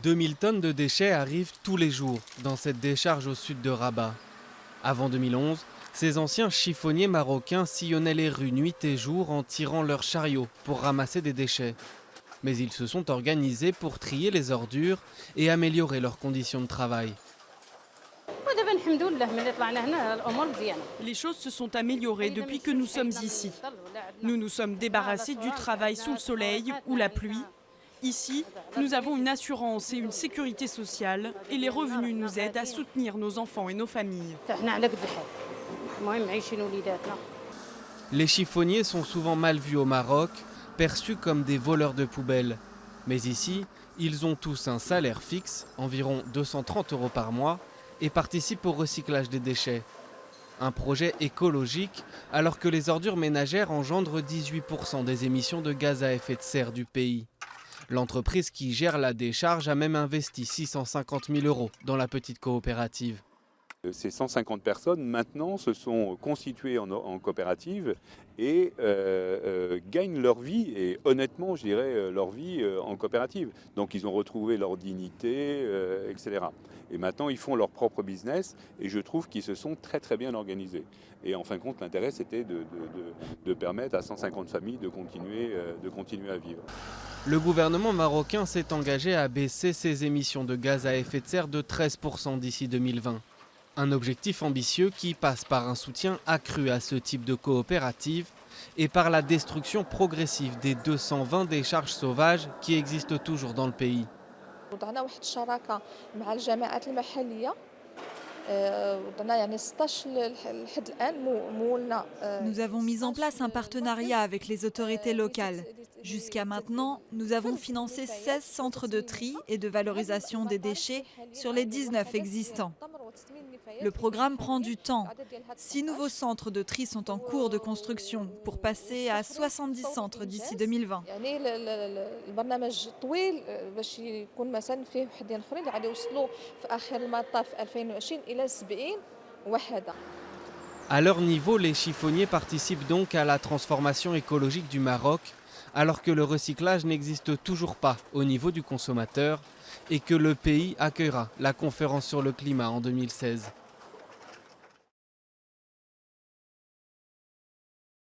2000 tonnes de déchets arrivent tous les jours dans cette décharge au sud de Rabat. Avant 2011, ces anciens chiffonniers marocains sillonnaient les rues nuit et jour en tirant leurs chariots pour ramasser des déchets. Mais ils se sont organisés pour trier les ordures et améliorer leurs conditions de travail. Les choses se sont améliorées depuis que nous sommes ici. Nous nous sommes débarrassés du travail sous le soleil ou la pluie. Ici, nous avons une assurance et une sécurité sociale et les revenus nous aident à soutenir nos enfants et nos familles. Les chiffonniers sont souvent mal vus au Maroc, perçus comme des voleurs de poubelles. Mais ici, ils ont tous un salaire fixe, environ 230 € par mois, et participent au recyclage des déchets. Un projet écologique, alors que les ordures ménagères engendrent 18% des émissions de gaz à effet de serre du pays. L'entreprise qui gère la décharge a même investi 650 000 € dans la petite coopérative. Ces 150 personnes maintenant se sont constituées en coopérative et gagnent leur vie, et honnêtement je dirais leur vie en coopérative. Donc ils ont retrouvé leur dignité, etc. Et maintenant ils font leur propre business et je trouve qu'ils se sont très bien organisés. Et en fin de compte l'intérêt c'était de permettre à 150 familles de continuer à vivre. Le gouvernement marocain s'est engagé à baisser ses émissions de gaz à effet de serre de 13% d'ici 2020. Un objectif ambitieux qui passe par un soutien accru à ce type de coopérative et par la destruction progressive des 220 décharges sauvages qui existent toujours dans le pays. Nous avons mis en place un partenariat avec les autorités locales. Jusqu'à maintenant, nous avons financé 16 centres de tri et de valorisation des déchets sur les 19 existants. Le programme prend du temps. 6 nouveaux centres de tri sont en cours de construction pour passer à 70 centres d'ici 2020. À leur niveau, les chiffonniers participent donc à la transformation écologique du Maroc, alors que le recyclage n'existe toujours pas au niveau du consommateur et que le pays accueillera la conférence sur le climat en 2016.